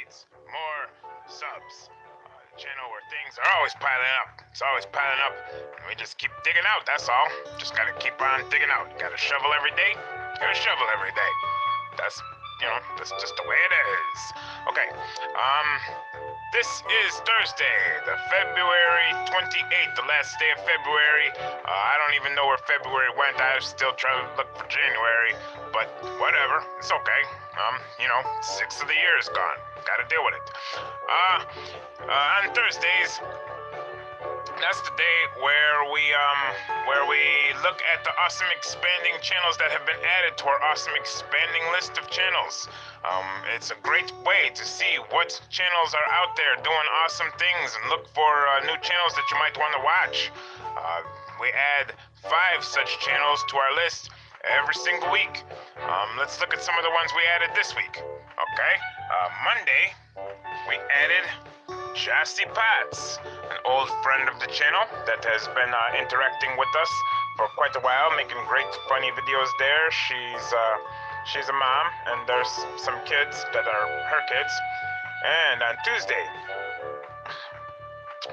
needs more subs. The channel where things are always piling up. It's always piling up. And we just keep digging out, that's all. Just gotta keep on digging out. Gotta shovel every day. Gotta shovel every day. That's just the way it is. Okay, this is Thursday, the February 28th, the last day of February. I don't even know where February went. I was still trying to look for January, but whatever, it's okay. 6 of the year is gone. Gotta deal with it. On Thursdays, that's the day where we look at the awesome expanding channels that have been added to our awesome expanding list of channels. It's a great way to see what channels are out there doing awesome things and look for new channels that you might want to watch. We add 5 such channels to our list every single week. Let's look at some of the ones we added this week. Okay, Monday we added Chassis Potts, an old friend of the channel that has been interacting with us for quite a while, making great funny videos there. She's a mom, and there's some kids that are her kids. And on Tuesday,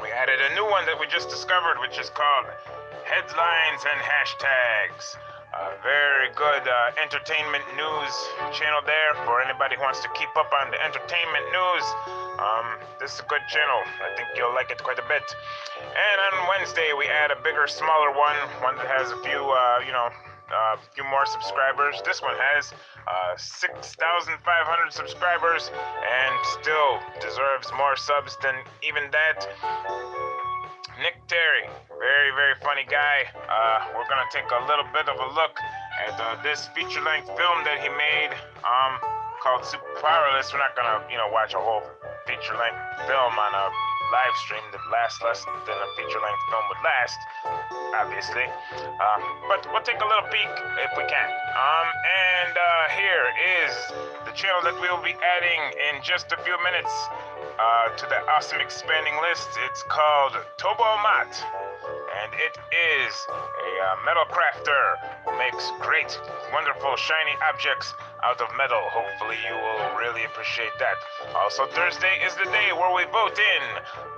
we added a new one that we just discovered, which is called Headlines and Hashtags. A very good entertainment news channel there for anybody who wants to keep up on the entertainment news. This is a good channel. I think you'll like it quite a bit. And on Wednesday, we add a bigger, smaller one that has a few, few more subscribers. This one has 6,500 subscribers and still deserves more subs than even that. Nick Terry, very, very funny guy. We're gonna take a little bit of a look at this feature-length film that he made called Super Powerless. We're not gonna, watch a whole feature-length film on a live stream that lasts less than a feature-length film would last, obviously. But we'll take a little peek if we can. And here is the channel that we will be adding in just a few minutes to the awesome expanding list. It's called Tobo Mat, and it is a metal crafter who makes great, wonderful, shiny objects out of metal. Hopefully you will really appreciate that. Also, Thursday is the day where we vote in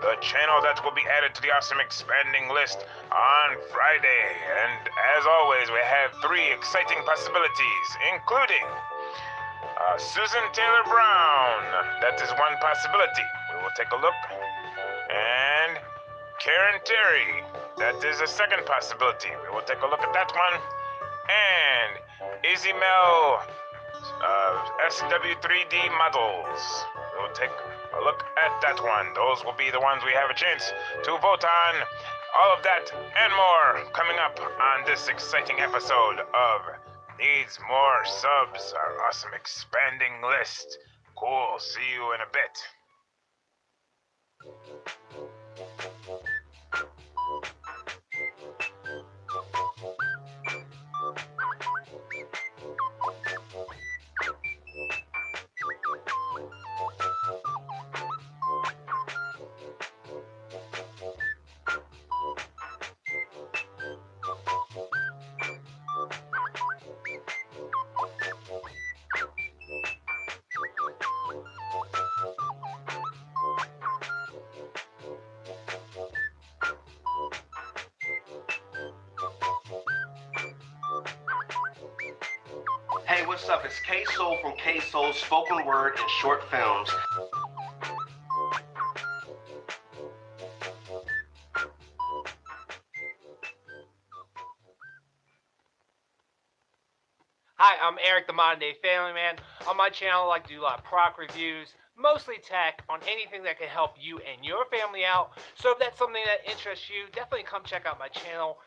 the channel that will be added to the awesome expanding list on Friday. And as always, we have 3 exciting possibilities, including Susan Taylor Brown. That is one possibility. We will take a look. And Karen Terry. That is a second possibility. We will take a look at that one. And Izzy Mel SW3D Models. We will take a look at that one. Those will be the ones we have a chance to vote on. All of that and more coming up on this exciting episode of Needs More Subs, our awesome expanding list. Cool, see you in a bit. Hey, what's up? It's K-Soul from K-Soul Spoken Word and Short Films. Hi, I'm Eric, the Modern Day Family Man. On my channel, I like to do a lot of proc reviews, mostly tech, on anything that can help you and your family out. So if that's something that interests you, definitely come check out my channel.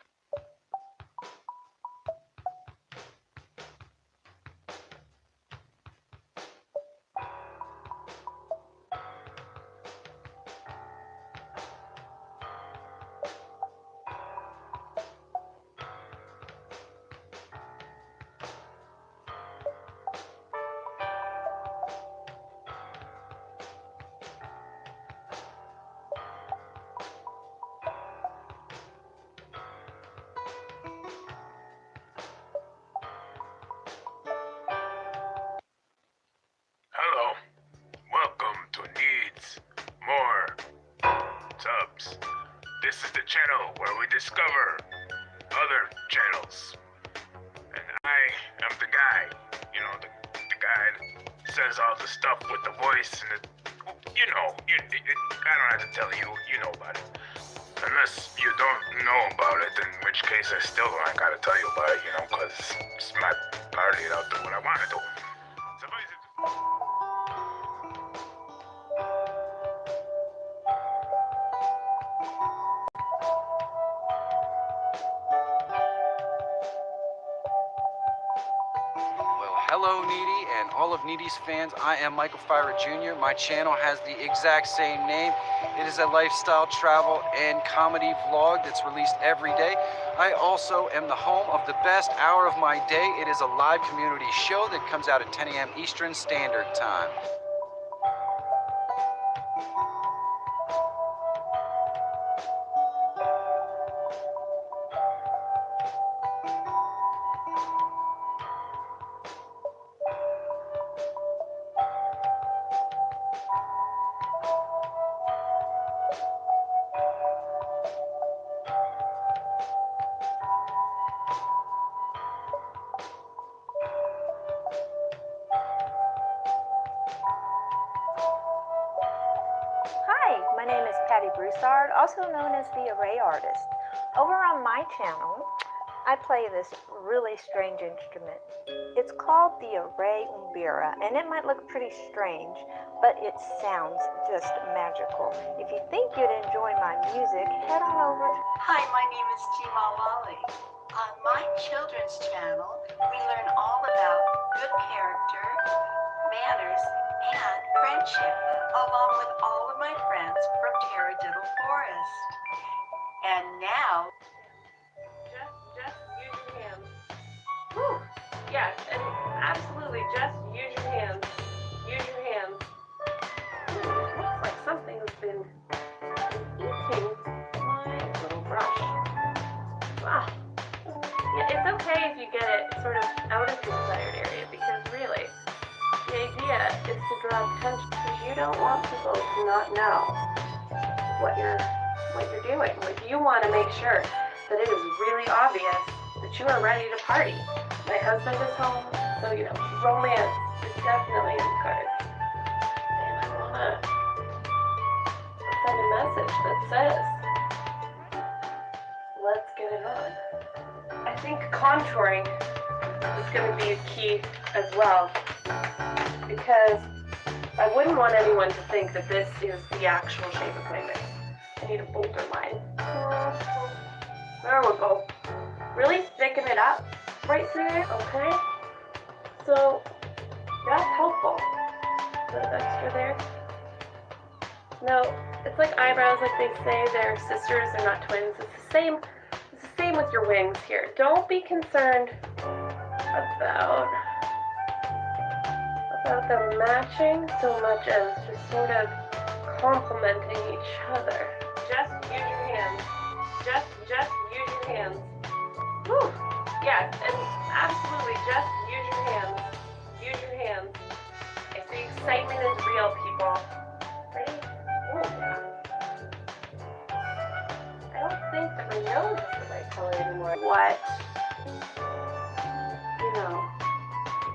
this is the channel where we discover other channels. And I am the guy, you know, the guy that says all the stuff with the voice and the, you know, I don't have to tell you, you know about it. Unless you don't know about it, in which case I still don't gotta tell you about it, you know, because it's my party and I'll do what I want to do. Suffice it to- Well, hello, Needy, and all of Needy's fans. I am Michael Fyra Jr. My channel has the exact same name. It is a lifestyle, travel, and comedy vlog that's released every day. I also am the home of the best hour of my day. It is a live community show that comes out at 10 a.m. Eastern Standard Time. Hi, my name is Patty Broussard, also known as the Array Artist. Over on my channel, I play this really strange instrument. It's called the Array Umbira, and it might look pretty strange, but it sounds just magical. If you think you'd enjoy my music, head on over to... Hi, my name is Tima Lally. On my children's channel, we learn all about good character, manners, and friendship, along with all of my friends from Taradiddle Forest. And now, Just use your hands. Whew. Yes, and absolutely, just use your hands. Use your hands. Looks like something's been eating my little brush. Ah. Yeah, it's okay if you get it sort of out of the desired area, because really, the idea is to draw attention, because you don't want people to not know what you're doing. Like, you want to make sure that it is really obvious that you are ready to party. My husband is home, so romance is definitely in the cards. And I want to send a message that says, let's get it on. I think contouring is going to be key as well, because I wouldn't want anyone to think that this is the actual shape of my face. I need a bolder line. There we go. Really thicken it up right through there, okay? So that's helpful. A bit of extra there. No, it's like eyebrows, like they say they're sisters, they're not twins. It's the same with your wings here. Don't be concerned about them matching so much as just sort of complementing each other. Just use your hands. Just use your hands. Whew. Yes, and absolutely, just use your hands. Use your hands. If the excitement is real, people. Ready? Ooh. I don't think that my nose is the right color anymore. What?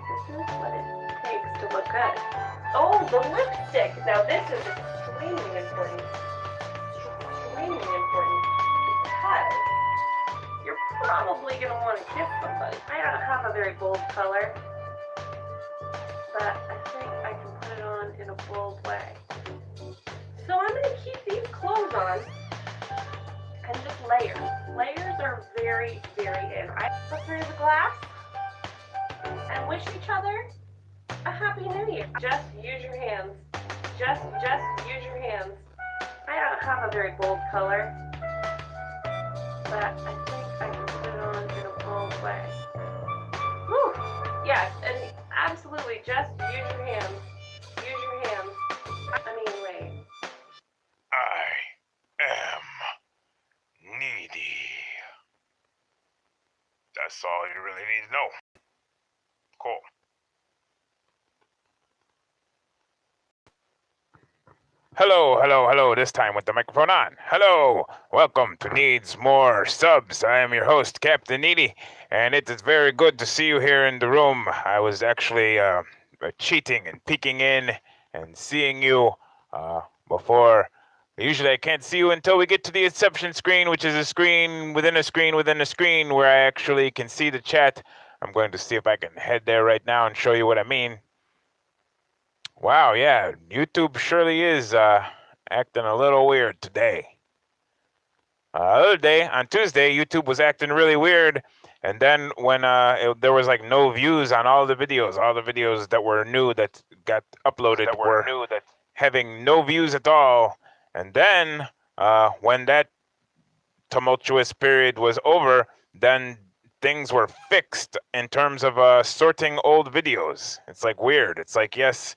This is what it takes to look good. Oh, the lipstick! Now this is extremely important. Extremely important. Because you're probably going to want to kiss somebody. I don't have a very bold color, but I think I can put it on in a bold way. So I'm going to keep these clothes on and just layers. Layers are very, very in. I look through the glass and wish each other a Happy New Year. Just use your hands. Just use your hands. I don't have a very bold color, but I think I can put it on in a bold way. Whew. Yes, and absolutely, just use your hands. Use your hands. Wait. I am needy. That's all you really need to know. Cool. Hello, hello, hello, this time with the microphone on. Hello, welcome to Needs More Subs. I am your host, Captain Needy, and it is very good to see you here in the room. I was actually cheating and peeking in and seeing you before. Usually I can't see you until we get to the inception screen, which is a screen within a screen within a screen where I actually can see the chat. I'm going to see if I can head there right now and show you what I mean. Wow, yeah, YouTube surely is acting a little weird today. Other day, on Tuesday, YouTube was acting really weird, and then when there was like no views on all the videos that were new that got uploaded were having no views at all. And then when that tumultuous period was over, then things were fixed in terms of sorting old videos. It's like weird. It's like, yes,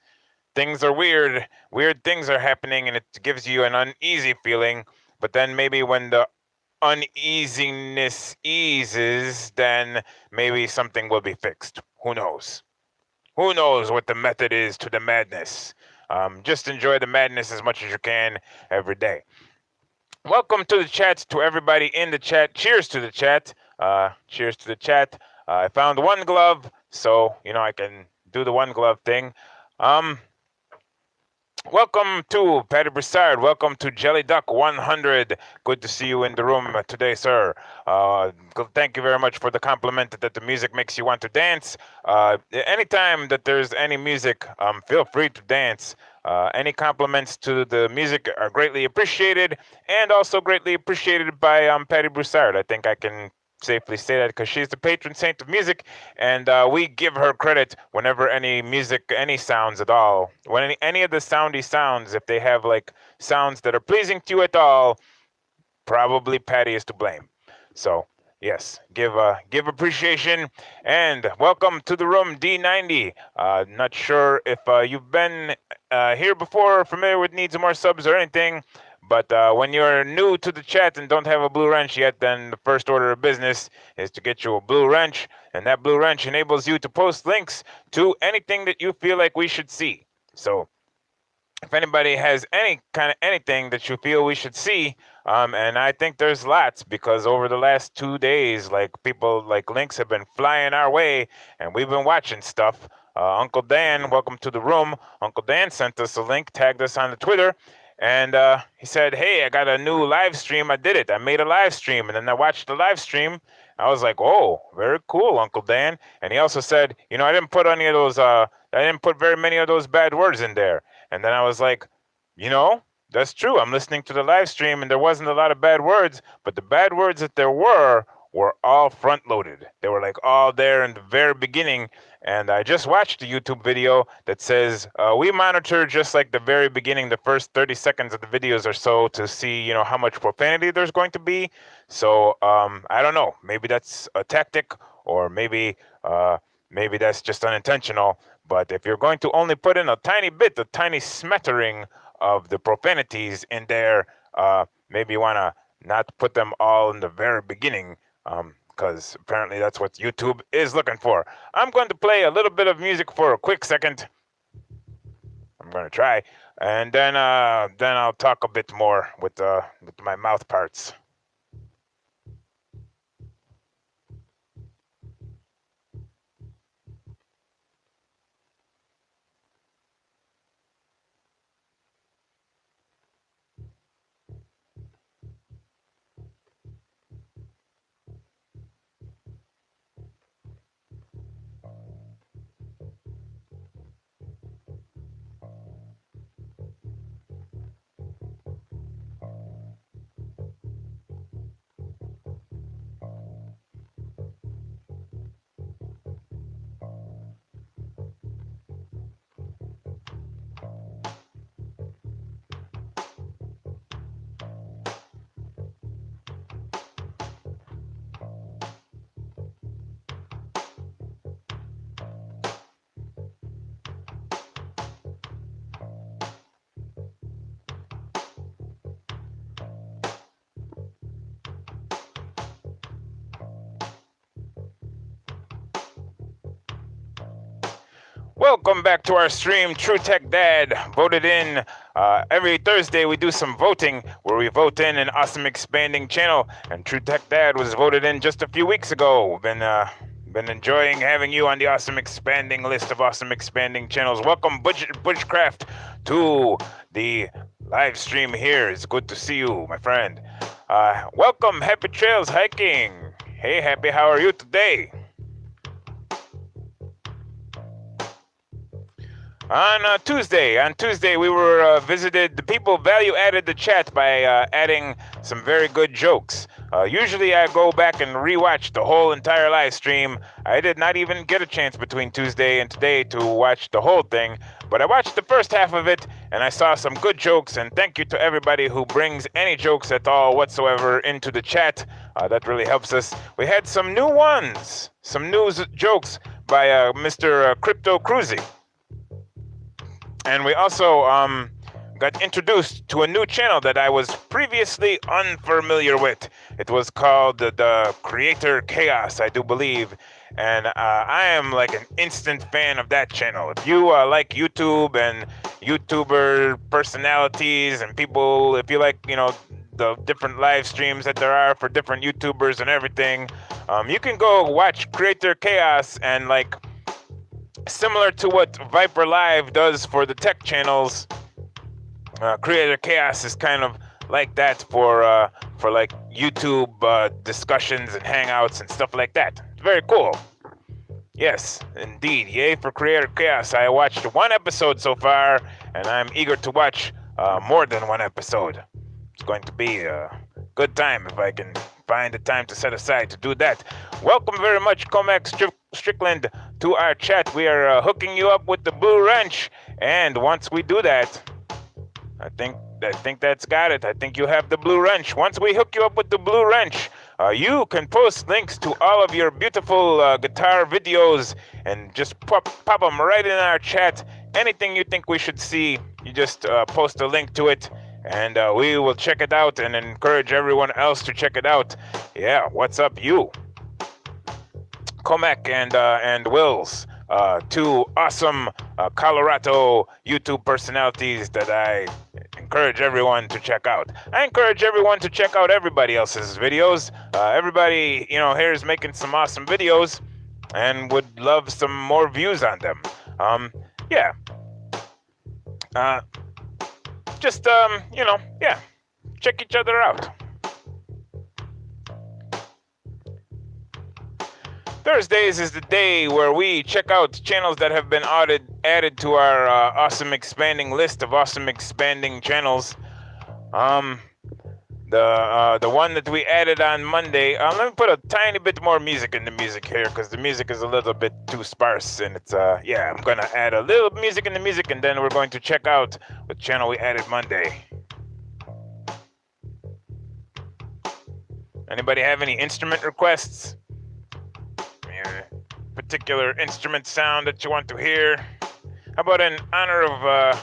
things are weird. Weird things are happening, and it gives you an uneasy feeling. But then maybe when the uneasiness eases, then maybe something will be fixed. Who knows? Who knows what the method is to the madness? Just enjoy the madness as much as you can every day. Welcome to the chat, to everybody in the chat. Cheers to the chat. Cheers to the chat. I found one glove, so I can do the one glove thing. Welcome to Patty Broussard. Welcome to Jelly Duck 100. Good to see you in the room today, sir. Thank you very much for the compliment that the music makes you want to dance. Anytime that there's any music, feel free to dance. Any compliments to the music are greatly appreciated, and also greatly appreciated by Patty Broussard. I think I can safely say that because she's the patron saint of music, and we give her credit whenever any music, any sounds at all, when any of the soundy sounds, if they have like sounds that are pleasing to you at all, probably Patty is to blame. So yes, give appreciation, and welcome to the room, D90. Not sure if you've been here before, familiar with Needs More Subs or anything, but when you're new to the chat and don't have a blue wrench yet, then the first order of business is to get you a blue wrench, and that blue wrench enables you to post links to anything that you feel like we should see. So if anybody has any kind of anything that you feel we should see, and I think there's lots, because over the last 2 days, like people, like links have been flying our way, and we've been watching stuff. Uncle Dan, welcome to the room. Uncle Dan sent us a link, tagged us on the Twitter, and he said, "Hey, I got a new live stream. I did it. I made a live stream, and then I watched the live stream. I was like, oh, very cool, Uncle Dan." And he also said, I didn't put any of those. I didn't put very many of those bad words in there. And then I was like, that's true. I'm listening to the live stream, and there wasn't a lot of bad words, but the bad words that there were all front loaded. They were like all there in the very beginning. And I just watched a YouTube video that says we monitor just like the very beginning, the first 30 seconds of the videos or so, to see how much profanity there's going to be. So I don't know. Maybe that's a tactic, or maybe that's just unintentional. But if you're going to only put in a tiny bit, a tiny smattering of the profanities in there, maybe you want to not put them all in the very beginning, because apparently that's what YouTube is looking for. I'm going to play a little bit of music for a quick second. I'm going to try, and then I'll talk a bit more with my mouth parts. Welcome back to our stream. True Tech Dad voted in. Every Thursday we do some voting where we vote in an awesome expanding channel. And True Tech Dad was voted in just a few weeks ago. Been enjoying having you on the awesome expanding list of awesome expanding channels. Welcome Bushcraft to the live stream here. It's good to see you, my friend. Welcome Happy Trails Hiking. Hey Happy, how are you today? On Tuesday, we were visited. The people value added the chat by adding some very good jokes. Usually, I go back and rewatch the whole entire live stream. I did not even get a chance between Tuesday and today to watch the whole thing, but I watched the first half of it, and I saw some good jokes. And thank you to everybody who brings any jokes at all whatsoever into the chat. That really helps us. We had some new ones, some news jokes by Mr. Crypto Cruzy. And we also got introduced to a new channel that I was previously unfamiliar with. It was called the Creator Chaos, I do believe. And I am like an instant fan of that channel. If you like YouTube and YouTuber personalities and people, if you like, the different live streams that there are for different YouTubers and everything, you can go watch Creator Chaos and similar to what Viper Live does for the tech channels, Creator Chaos is kind of like that for like YouTube discussions and hangouts and stuff like that. Very cool. Yes, indeed. Yay for Creator Chaos. I watched one episode so far, and I'm eager to watch more than one episode. It's going to be a good time if I can find the time to set aside to do that. Welcome very much, Comac Strickland, to our chat. We are hooking you up with the Blue Wrench, and once we do that, I think that's got it. I think you have the Blue Wrench. Once we hook you up with the Blue Wrench, you can post links to all of your beautiful guitar videos and just pop them right in our chat. Anything you think we should see, you just post a link to it, and we will check it out and encourage everyone else to check it out. Yeah, what's up, you? Comac and Wills, two awesome Colorado YouTube personalities that I encourage everyone to check out. I encourage everyone to check out everybody else's videos. Everybody, here is making some awesome videos and would love some more views on them. Yeah. Yeah. Check each other out. Thursdays is the day where we check out channels that have been added to our awesome expanding list of awesome expanding channels. The one that we added on Monday, let me put a tiny bit more music in the music here, because the music is a little bit too sparse, and it's, yeah, I'm gonna add a little music in the music, and then we're going to check out what channel we added Monday. Anybody have any instrument requests? Particular instrument sound that you want to hear? How about in honor of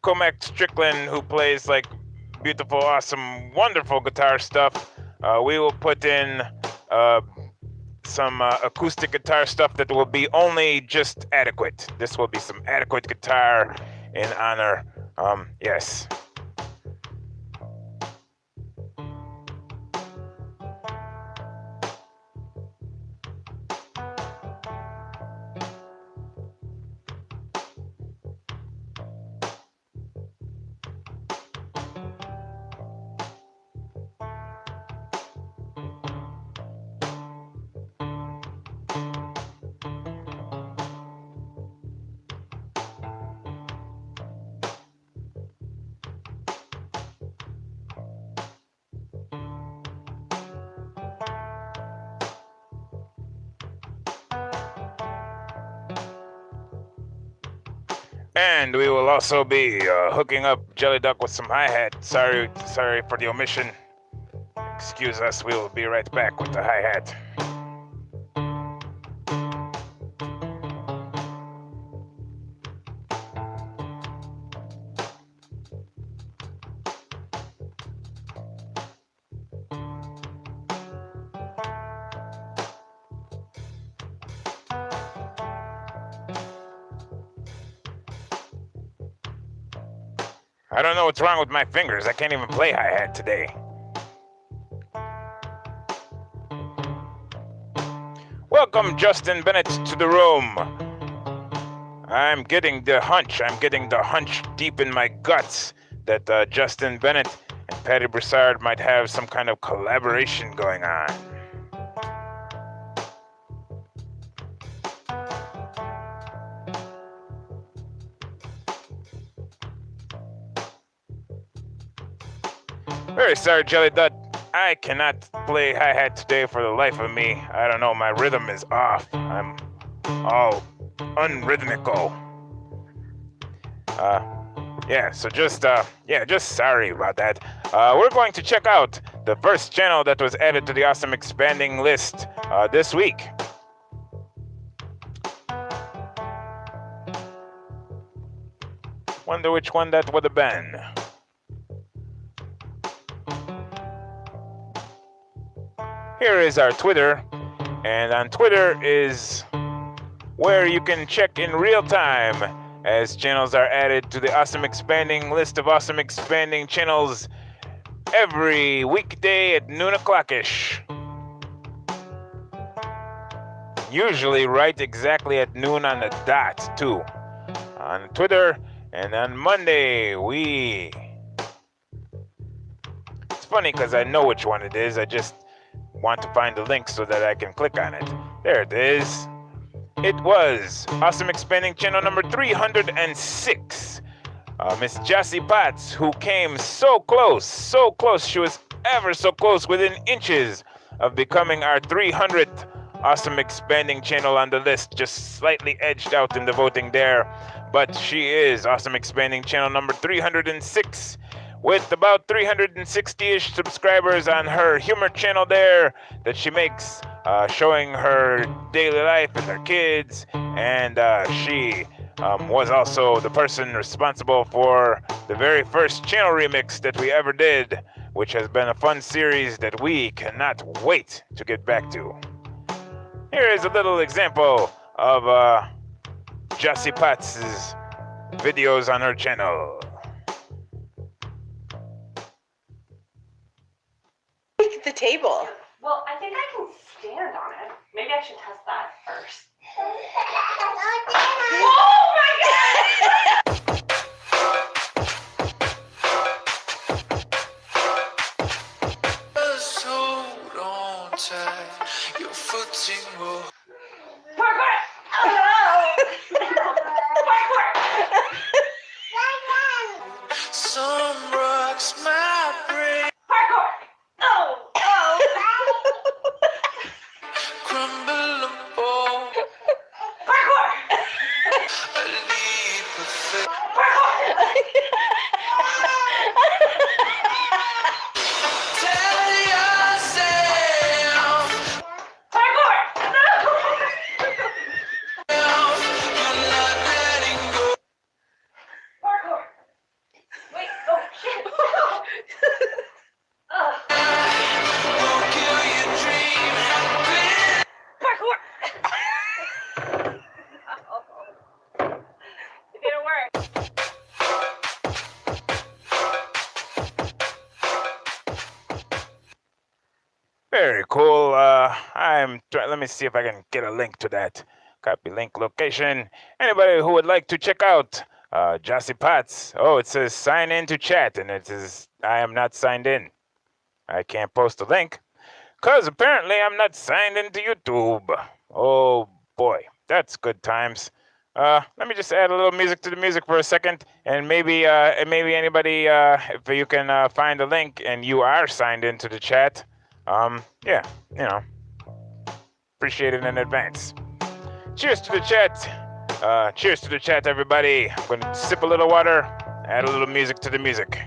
Comac Strickland, who plays like beautiful, awesome, wonderful guitar stuff? We will put in some acoustic guitar stuff that will be only just adequate. This will be some adequate guitar in honor. Yes. And we will also be hooking up Jelly Duck with some hi-hat. Sorry for the omission. Excuse us, we will be right back with the hi-hat. I don't know what's wrong with my fingers. I can't even play hi-hat today. Welcome, Justin Bennett, to the room. I'm getting the hunch deep in my guts that Justin Bennett and Patty Broussard might have some kind of collaboration going on. Very sorry, Jelly Dud. I cannot play hi-hat today for the life of me. I don't know, my rhythm is off. I'm all unrhythmical. So just sorry about that. We're going to check out the first channel that was added to the Awesome Expanding list this week. Wonder which one that would have been. Here is our Twitter, and on Twitter is where you can check in real time as channels are added to the Awesome Expanding list of Awesome Expanding channels every weekday at noon o'clock-ish. Usually right exactly at noon on the dot, too. On Twitter, and on Monday, It's funny because I know which one it is, I just want to find the link so that I can click on it. There it is. It was Awesome Expanding channel number 306. Miss Jessie Potts, who came so close. She was ever so close, within inches of becoming our 300th Awesome Expanding channel on the list, just slightly edged out in the voting there. But she is Awesome Expanding channel number 306. With about 360-ish subscribers on her humor channel there that she makes, showing her daily life and her kids, and she was also the person responsible for the very first channel remix that we ever did, which has been a fun series that we cannot wait to get back to. Here is a little example of Jessie Potts' videos on her channel. The table. Well, I think I can stand on it. Maybe I should test that first. Hold on tight, your footing will. Parkour! Some rocks my brain. Parkour! Crumble and fall. Parkour! A leap of faith. Tell yourself Parkour! you're not letting go. Parkour! Wait, oh shit! Won't kill your dream. Parkour! It didn't work. Very cool. Let me see if I can get a link to that. Copy link location. Anybody who would like to check out Jessie Potts. Oh, it says sign in to chat, and it says I am not signed in. I can't post a link because apparently I'm not signed into YouTube. Oh boy, that's good times. Let me just add a little music to the music for a second, and maybe anybody, if you can find a link and you are signed into the chat, appreciate it in advance. Cheers to the chat. Cheers to the chat, everybody. I'm going to sip a little water, add a little music to the music.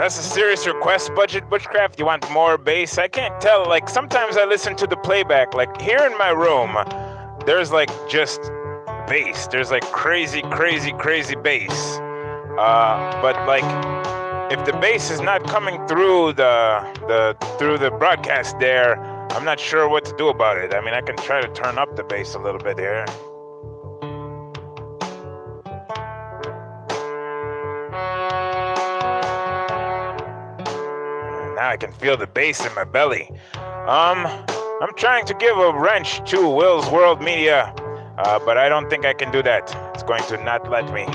that's a serious request, Budget Bushcraft. You want more bass? I can't tell. Like, sometimes I listen to the playback. Like, here in my room, there's like just bass. There's like crazy bass. But like, if the bass is not coming through the broadcast there, I'm not sure what to do about it. I mean, I can try to turn up the bass a little bit here. Now I can feel the bass in my belly. I'm trying to give a wrench to Will's World Media, but I don't think I can do that. It's going to not let me.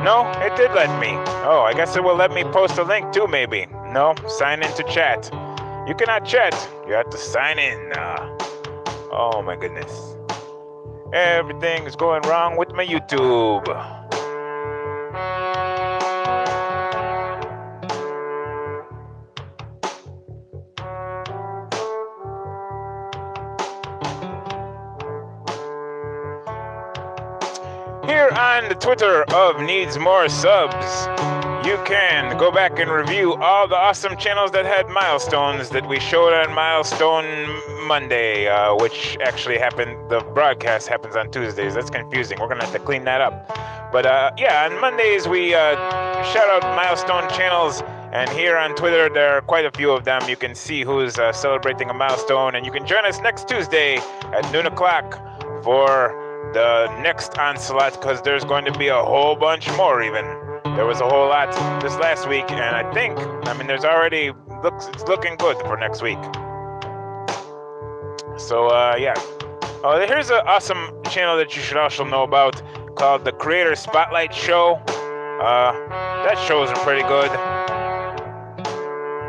No, it did let me. Oh, I guess it will let me post a link too, maybe. No, sign in to chat. You cannot chat. You have to sign in. Oh my goodness. Everything is going wrong with my YouTube. Here on the Twitter of Needs More Subs, you can go back and review all the awesome channels that had milestones that we showed on Milestone Monday, which actually happened, the broadcast happens on Tuesdays. That's confusing. We're gonna have to clean that up. But yeah, on Mondays we shout out milestone channels, and here on Twitter there are quite a few of them. You can see who's celebrating a milestone, and you can join us next Tuesday at noon o'clock for the next onslaught, because there's going to be a whole bunch more even. There was a whole lot this last week, and I mean, there's already, it's looking good for next week. So, yeah. Oh, here's an awesome channel that you should also know about called the Creator Spotlight Show. That shows are pretty good.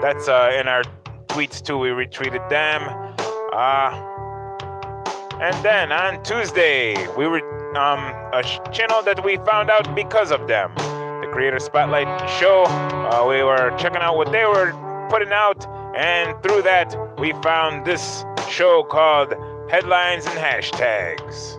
That's in our tweets too, we retweeted them. And then on Tuesday, we were a channel that we found out because of them. The Creator Spotlight Show. We were checking out what they were putting out, and through that, we found this show called Headlines and Hashtags.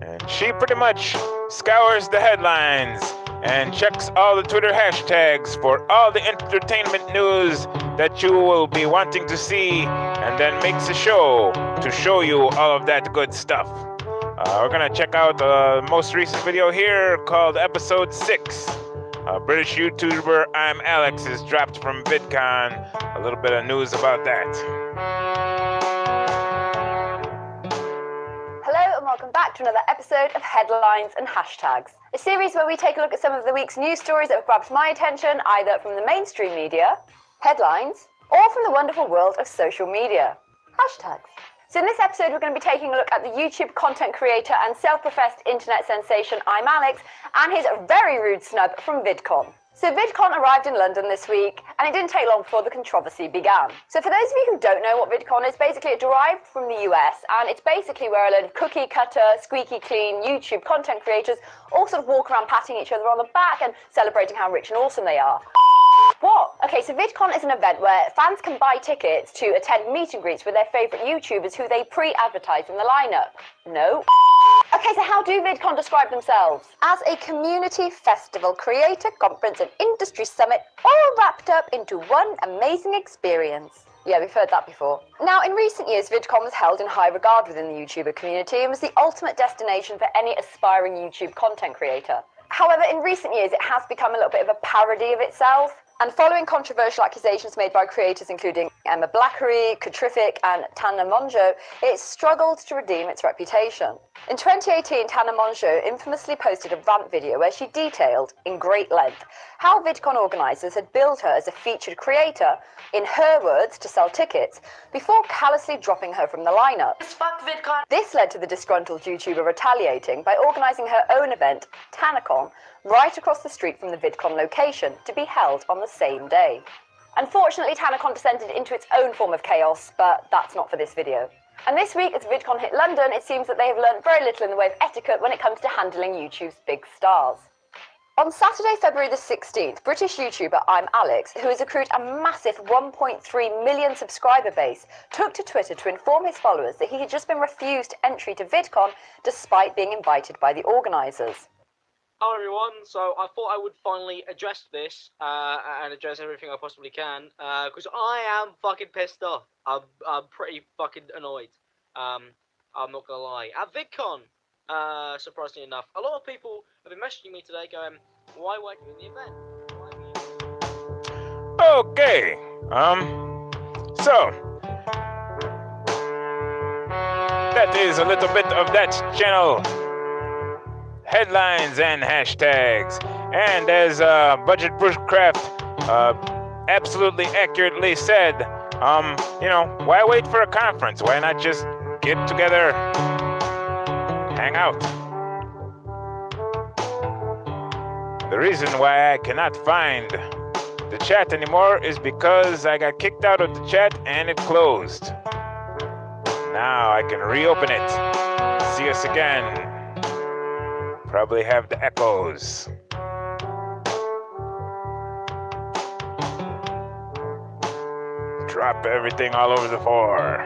And she pretty much scours the headlines and checks all the Twitter hashtags for all the entertainment news that you will be wanting to see, and then makes a show to show you all of that good stuff. We're gonna check out the most recent video here called Episode 6. British YouTuber I'm Alex is dropped from VidCon. A little bit of news about that. Hello and welcome back to another episode of Headlines and Hashtags, a series where we take a look at some of the week's news stories that have grabbed my attention either from the mainstream media, headlines, or from the wonderful world of social media, hashtags. So in this episode, we're going to be taking a look at the YouTube content creator and self-professed internet sensation I'm Alex and his very rude snub from VidCon. So VidCon arrived in London this week, and it didn't take long before the controversy began. So for those of you who don't know what VidCon is, basically it derived from the US, and it's basically where a load of cookie cutter, squeaky clean YouTube content creators all sort of walk around patting each other on the back and celebrating how rich and awesome they are. What? Okay, so VidCon is an event where fans can buy tickets to attend meet and greets with their favourite YouTubers who they pre-advertise in the lineup. No. Okay, so how do VidCon describe themselves? As a community festival, creator conference and industry summit all wrapped up into one amazing experience. Yeah, we've heard that before. Now, in recent years, VidCon was held in high regard within the YouTuber community and was the ultimate destination for any aspiring YouTube content creator. However, in recent years, it has become a little bit of a parody of itself. And following controversial accusations made by creators including Emma Blackery, Kutrific and Tana Mongeau, it struggled to redeem its reputation. In 2018, Tana Mongeau infamously posted a rant video where she detailed, in great length, how VidCon organisers had billed her as a featured creator, in her words, to sell tickets, before callously dropping her from the lineup. Fuck VidCon. This led to the disgruntled YouTuber retaliating by organising her own event, TanaCon, right across the street from the VidCon location, to be held on the same day. Unfortunately, TanaCon descended into its own form of chaos, but that's not for this video. And this week, as VidCon hit London, it seems that they have learned very little in the way of etiquette when it comes to handling YouTube's big stars. On Saturday, February the 16th, British YouTuber I'm Alex, who has accrued a massive 1.3 million subscriber base, took to Twitter to inform his followers that he had just been refused entry to VidCon despite being invited by the organisers. Hello everyone, so I thought I would finally address this and address everything I possibly can because I am fucking pissed off. I'm pretty fucking annoyed. I'm not gonna lie. At VidCon, surprisingly enough, a lot of people have been messaging me today going, why weren't you in the event? Okay. So that is a little bit of that channel. Headlines and hashtags. And as Budget Bushcraft absolutely accurately said, why wait for a conference? Why not just get together, hang out? The reason why I cannot find the chat anymore is because I got kicked out of the chat and it closed. Now I can reopen it. See us again. Probably have the echoes. Drop everything all over the floor.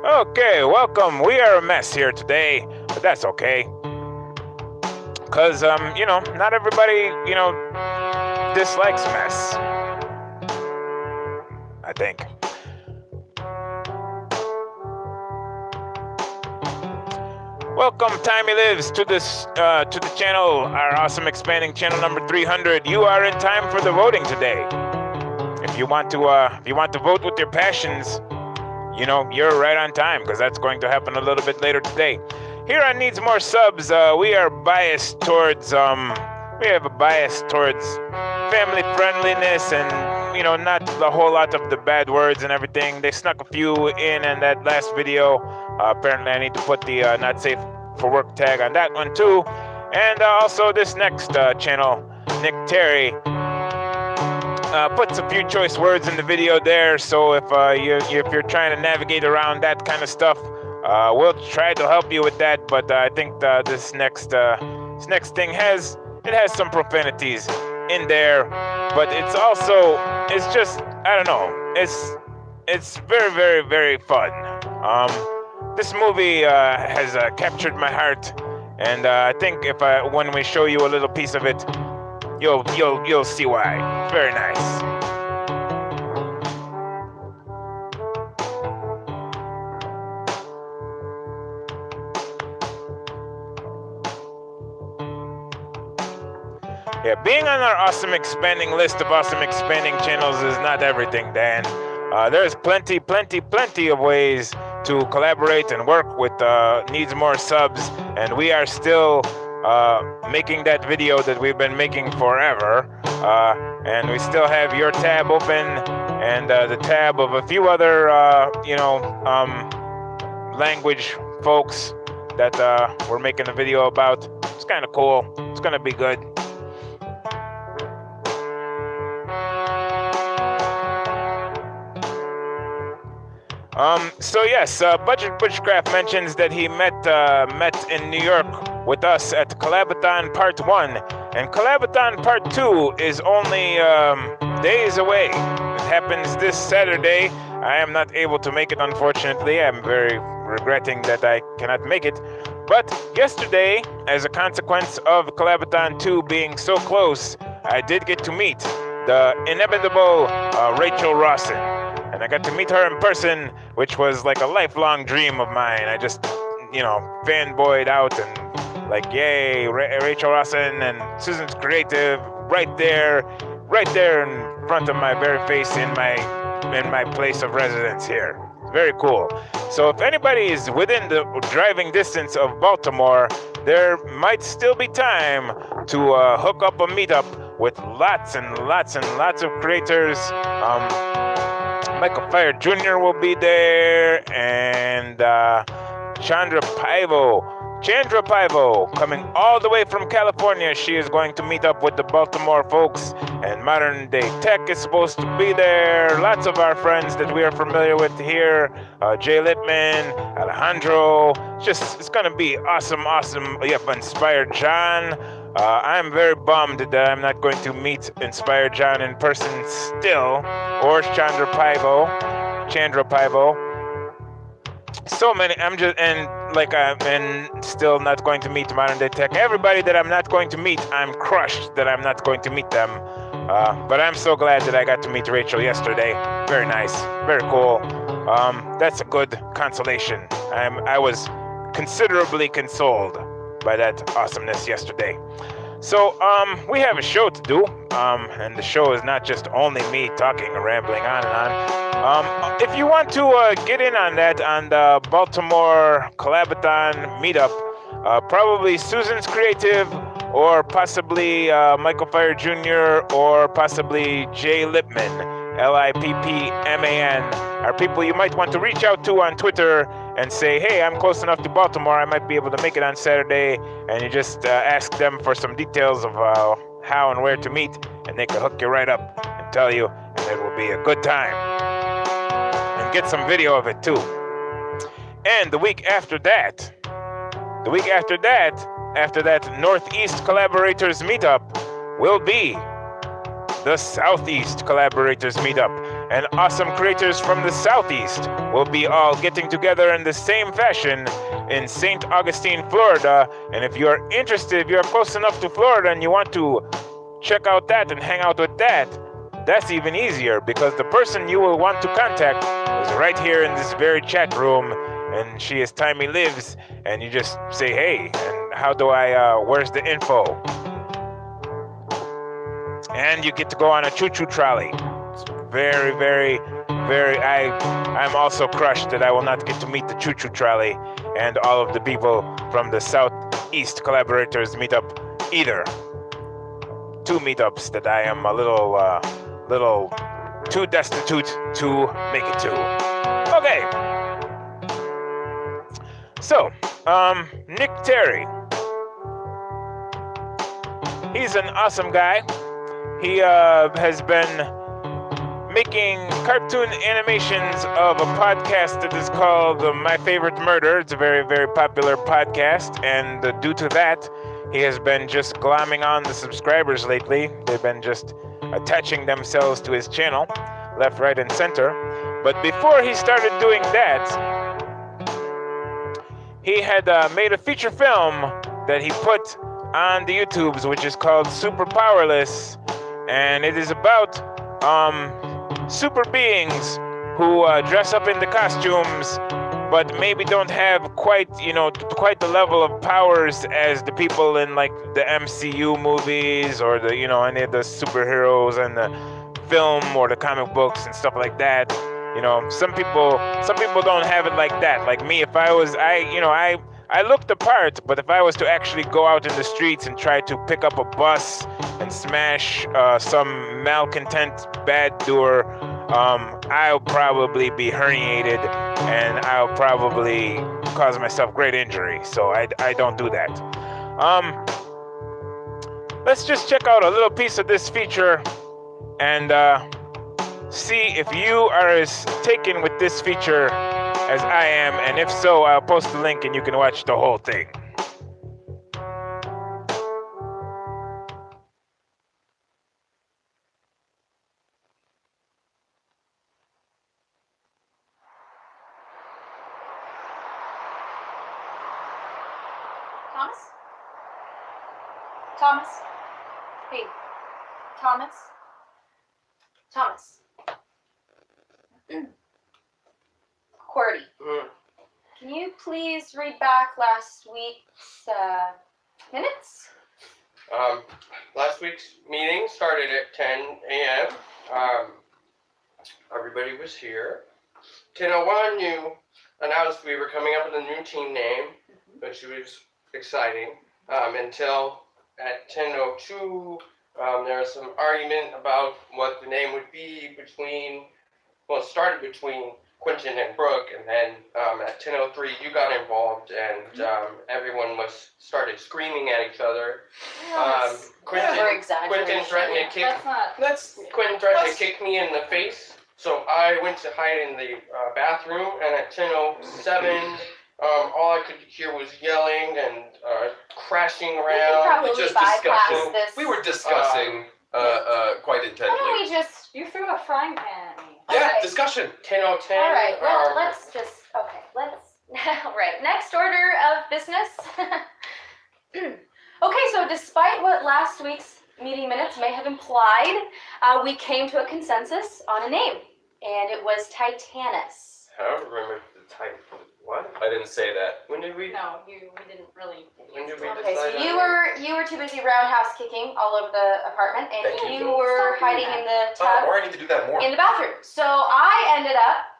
Okay, welcome. We are a mess here today, but that's okay. Cause not everybody, dislikes mess. I think. Welcome, Timey Lives, to this to the channel, our awesome expanding channel number 300. You are in time for the voting today. If you want to vote with your passions, you're right on time because that's going to happen a little bit later today. Here on Needs More Subs, we are biased towards we have a bias towards family friendliness and not a whole lot of the bad words and everything. They snuck a few in that last video. Apparently I need to put the not safe for work tag on that one too. And also this next channel, Nick Terry, puts a few choice words in the video there. So if you're trying to navigate around that kind of stuff, we'll try to help you with that. But I think this next thing has some profanities in there, but it's just I don't know, it's very, very, very fun. This movie has captured my heart, and I think when we show you a little piece of it, you'll see why. It's very nice. Yeah, being on our awesome expanding list of awesome expanding channels is not everything, Dan. There's plenty of ways to collaborate and work with Needs More Subs, and we are still making that video that we've been making forever. And we still have your tab open and the tab of a few other, language folks that we're making a video about. It's kind of cool. It's gonna be good. So yes, Budget Bushcraft mentions that he met in New York with us at Collabathon Part 1, and Collabathon Part 2 is only days away. It happens this Saturday. I am not able to make it, unfortunately. I'm very regretting that I cannot make it. But yesterday, as a consequence of Collabathon 2 being so close, I did get to meet the inimitable Rachel Rawson. And I got to meet her in person, which was like a lifelong dream of mine. I just, fanboyed out and like, yay, Rachel Rawson and Susan's Creative right there in front of my very face in my place of residence here. Very cool. So if anybody is within the driving distance of Baltimore, there might still be time to hook up a meetup with lots and lots of creators. Michael Fire Jr. will be there, and Chandra Paivo Chandra Paivo, coming all the way from California. She is going to meet up with the Baltimore folks, and Modern Day Tech is supposed to be there. Lots of our friends that we are familiar with here, Jay Lippman, Alejandro. It's going to be awesome. We have Inspired John. I'm very bummed that I'm not going to meet Inspired John in person still, or Chandra Paivo. So many. I'm still not going to meet Modern Day Tech. Everybody that I'm not going to meet, I'm crushed that I'm not going to meet them. But I'm so glad that I got to meet Rachel yesterday. Very nice, very cool. That's a good consolation. I was considerably consoled by that awesomeness yesterday. So, we have a show to do, and the show is not just only me talking and rambling on and on. If you want to get in on that, on the Baltimore Collaborathon meetup, probably Susan's Creative, or possibly Michael Fire Jr., or possibly Jay Lippman, Lippman, are people you might want to reach out to on Twitter and say, hey, I'm close enough to Baltimore, I might be able to make it on Saturday, and you just ask them for some details of how and where to meet, and they can hook you right up and tell you, and it will be a good time. And get some video of it too. And the week after that, after that Northeast Collaborators Meetup, will be the Southeast Collaborators Meetup. And awesome creators from the Southeast will be all getting together in the same fashion in St. Augustine, Florida. And if you're interested, if you're close enough to Florida and you want to check out that and hang out with that, that's even easier, because the person you will want to contact is right here in this very chat room, and she is Timey Lives, and you just say, hey, and how do where's the info? And you get to go on a choo-choo trolley. It's very, very, very, I'm also crushed that I will not get to meet the choo-choo trolley and all of the people from the Southeast Collaborators Meetup either. 2 meetups that I am a little too destitute to make it to. Okay. So, Nick Terry. He's an awesome guy. He has been making cartoon animations of a podcast that is called My Favorite Murder. It's a very, very popular podcast, and due to that, he has been just glomming on the subscribers lately. They've been just attaching themselves to his channel, left, right, and center. But before he started doing that, he had made a feature film that he put on the YouTubes, which is called Super Powerless, and it is about super beings who dress up in the costumes, but maybe don't have quite the level of powers as the people in like the MCU movies, or the any of the superheroes and the film or the comic books and stuff like that. Some people don't have it like that. Like me, if I was, I looked the part, but if I was to actually go out in the streets and try to pick up a bus and smash some malcontent bad doer, I'll probably be herniated and I'll probably cause myself great injury. So I don't do that. Let's just check out a little piece of this feature and see if you are as taken with this feature as I am, and if so, I'll post the link and you can watch the whole thing. Thomas? Hey, Thomas? QWERTY. Can you please read back last week's minutes? Last week's meeting started at 10 a.m. Everybody was here. 10:01, you announced we were coming up with a new team name, which was exciting. Until at 10:02, there was some argument about what the name would be it started between Quentin and Brooke, and then at 10:03 you got involved, and everyone started screaming at each other. Quentin threatened to kick. Quentin threatened to kick me in the face, so I went to hide in the bathroom, and at 10:07. All I could hear was yelling and crashing around. We were discussing quite intensely. Why don't we just... You threw a frying pan at me. Yeah, Okay. discussion. 10:10. All right, well, let's just... Okay, let's... All right, next order of business. Okay, so despite what last week's meeting minutes may have implied, we came to a consensus on a name, and it was Titanus. I don't remember the type. What? I didn't say that. When did we? No, we didn't really. When did we Okay, so decide? you were too busy roundhouse kicking all over the apartment, and Thank you you. were Stop doing hiding that. in the Oh, tub or I need to do that more. in the bathroom. So I ended up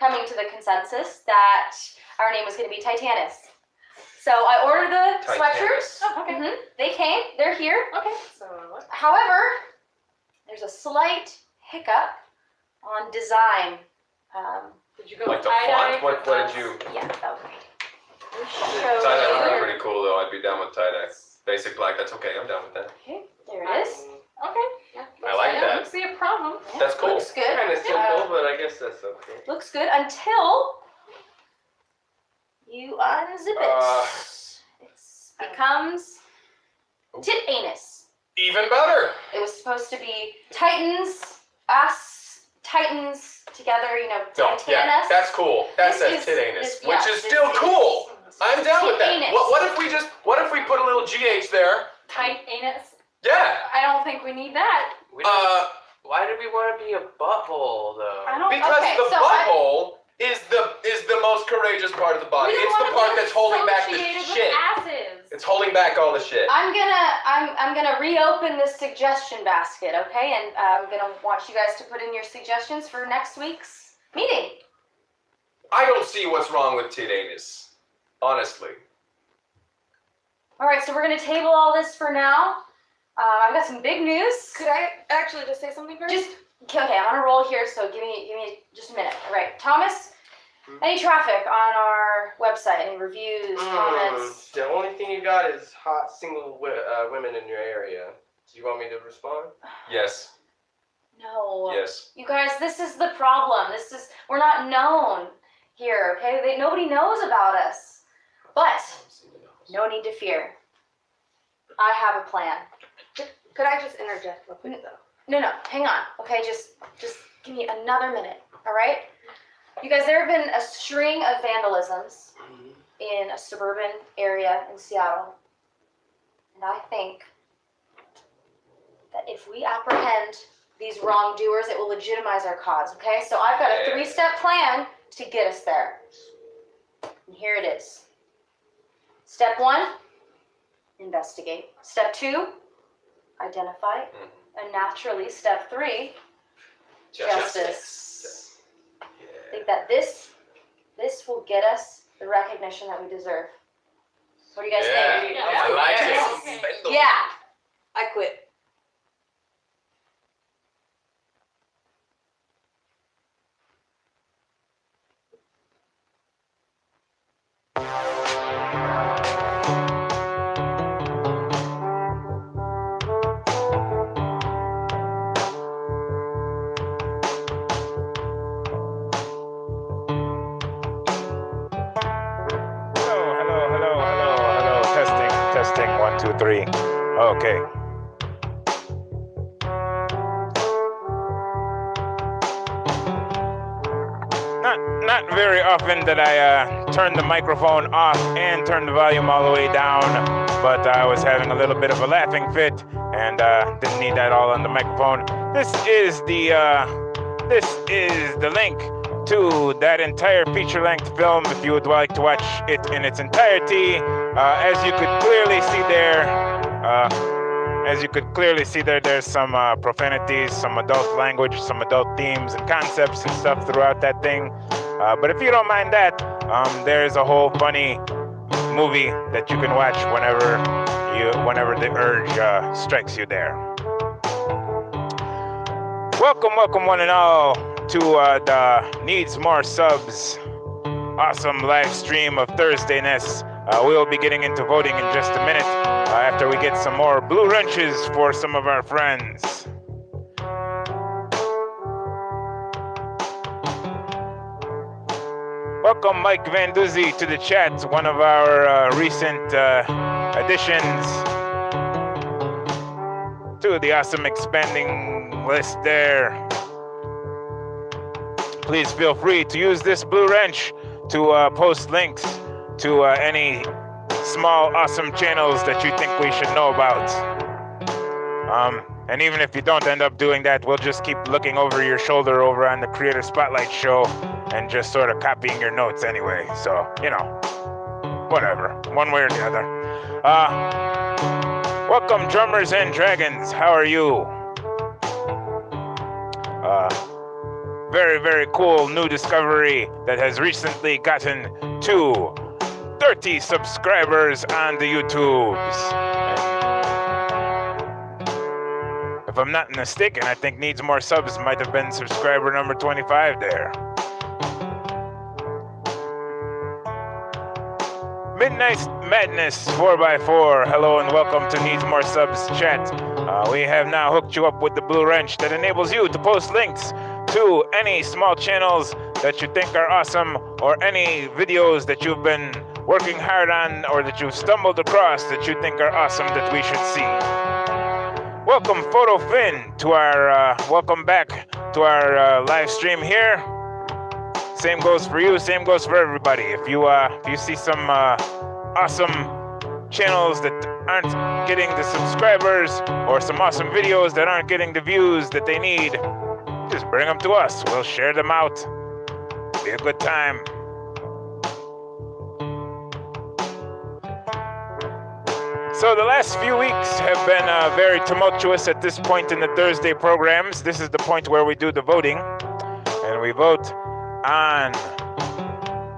coming to the consensus that our name was going to be Titanus. So I ordered the Titanus. sweatshirts. Oh, okay. They came. They're here. Okay. So what? However, there's a slight hiccup on design. Did you go Like the tie-dye? font? What did you? Yeah, that was Tie-dye would be pretty cool though. I'd be down with tie-dye. Basic black, that's okay. I'm down with that. Okay, there it is. Okay. Yeah. I like I that. don't see a problem. That's cool. Looks good. Kind of simple, but I guess that's okay. Looks good until you unzip it. It becomes tit anus. Even better. It was supposed to be Titans, us, Titans together, you know, No, yeah, Titanus. that's cool. That This says is- tit anus, this- which yeah, is this still is- cool. I'm down with that. Tit-anus. What if we put a little GH there? Tight anus. Yeah. I don't think we need that. Why do we want to be a butthole, though? I don't. Because Okay, the so butthole is the most courageous part of the body. We don't It's the wanna part be that's holding back the associated with shit. asses. It's holding back all the shit. I'm gonna reopen this suggestion basket, okay? And I'm gonna want you guys to put in your suggestions for next week's meeting. I don't see what's wrong with tit anus, honestly. All right, so we're gonna table all this for now. I've got some big news. Could I actually just say something first? Just okay. I'm on a roll here, so give me just a minute. All right, Thomas. Any traffic on our website? Any reviews, comments? The only thing you got is hot single women in your area. Do you want me to respond? Yes. No. Yes. You guys, this is the problem. We're not known here, okay? Nobody knows about us. But no need to fear. I have a plan. Could I just interject real quick though? No, hang on. Okay, just give me another minute, all right? You guys, there have been a string of vandalisms in a suburban area in Seattle. And I think that if we apprehend these wrongdoers, it will legitimize our cause, okay? So I've got a 3-step plan to get us there. And here it is. Step 1, investigate. Step 2, identify. And naturally, step 3, justice. I think that this will get us the recognition that we deserve. What do you guys think? I like it. Yeah. I quit. Hello. Testing. 1, 2, 3. Okay. Not very often that I turn the microphone off and turn the volume all the way down, but I was having a little bit of a laughing fit and didn't need that all on the microphone. This is the link to that entire feature-length film if you would like to watch it in its entirety. As you could clearly see there, there's some profanities, some adult language, some adult themes and concepts and stuff throughout that thing. But if you don't mind that, there's a whole funny movie that you can watch whenever the urge strikes you there. Welcome one and all to the Needs More Subs awesome live stream of Thursdayness. We will be getting into voting in just a minute after we get some more blue wrenches for some of our friends. Welcome Mike Van Duzzi to the chat, one of our recent additions to the awesome expanding list there. Please feel free to use this blue wrench to post links to any small awesome channels that you think we should know about. And even if you don't end up doing that, we'll just keep looking over your shoulder over on the Creator Spotlight show and just sort of copying your notes anyway. So, you know, whatever, one way or the other. Welcome, Drummers and Dragons. How are you? Very, very cool new discovery that has recently gotten to 30 subscribers on the YouTubes. If I'm not mistaken, I think Needs More Subs might have been subscriber number 25 there. Midnight Madness 4x4. Hello and welcome to Needs More Subs chat. We have now hooked you up with the blue wrench that enables you to post links to any small channels that you think are awesome, or any videos that you've been working hard on or that you've stumbled across that you think are awesome that we should see. Welcome Photo Finn to our welcome back to our live stream here. Same goes for you, same goes for everybody. If you see some awesome channels that aren't getting the subscribers, or some awesome videos that aren't getting the views that they need, just bring them to us. We'll share them out. Be a good time. So the last few weeks have been very tumultuous at this point in the Thursday programs. This is the point where we do the voting, and we vote on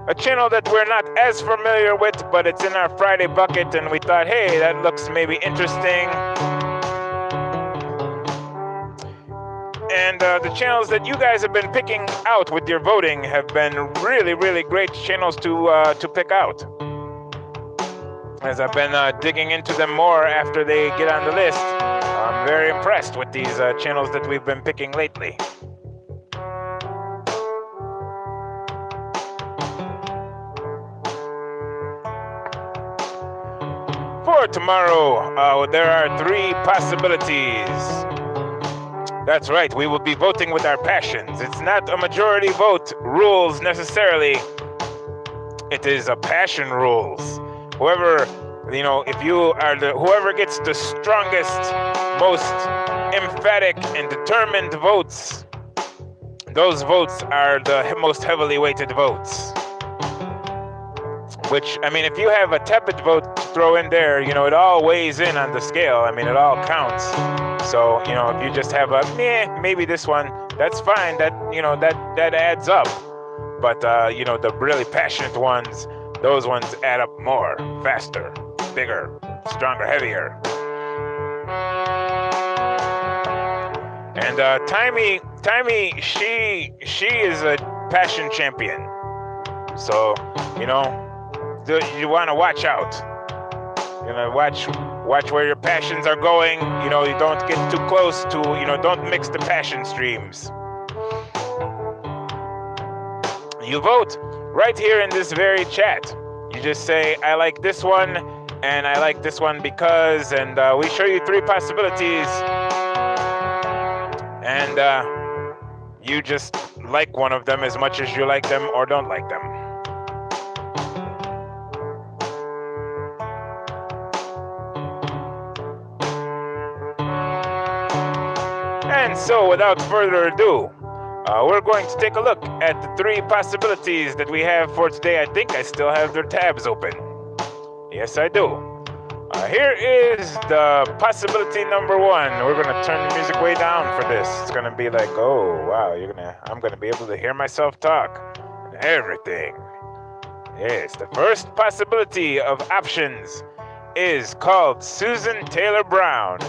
a channel that we're not as familiar with, but it's in our Friday bucket, and we thought, hey, that looks maybe interesting. And the channels that you guys have been picking out with your voting have been really, really great channels to pick out. As I've been digging into them more after they get on the list, I'm very impressed with these channels that we've been picking lately. For tomorrow, there are 3 possibilities. That's right, we will be voting with our passions. It's not a majority vote rules necessarily. It is a passion rules. Whoever, you know, if you are whoever gets the strongest, most emphatic and determined votes, those votes are the most heavily weighted votes. Which, I mean, if you have a tepid vote to throw in there, you know, it all weighs in on the scale. I mean, it all counts. So, you know, if you just have a maybe this one, that's fine. That, you know, that adds up. But you know, the really passionate ones, those ones add up more, faster, bigger, stronger, heavier. And Timey, she is a passion champion. So, you know, you want to watch out. You know, watch where your passions are going. You know, you don't get too close to, you know, don't mix the passion streams. You vote right here in this very chat. You just say, I like this one, and I like this one because, and we show you 3 possibilities. And you just like one of them as much as you like them or don't like them. And so, without further ado, we're going to take a look at the 3 possibilities that we have for today. I think I still have their tabs open. Yes, I do. Here is the possibility number 1. We're going to turn the music way down for this. It's going to be like, oh, wow, I'm going to be able to hear myself talk and everything. Yes, the first possibility of options is called Susan Taylor Brown.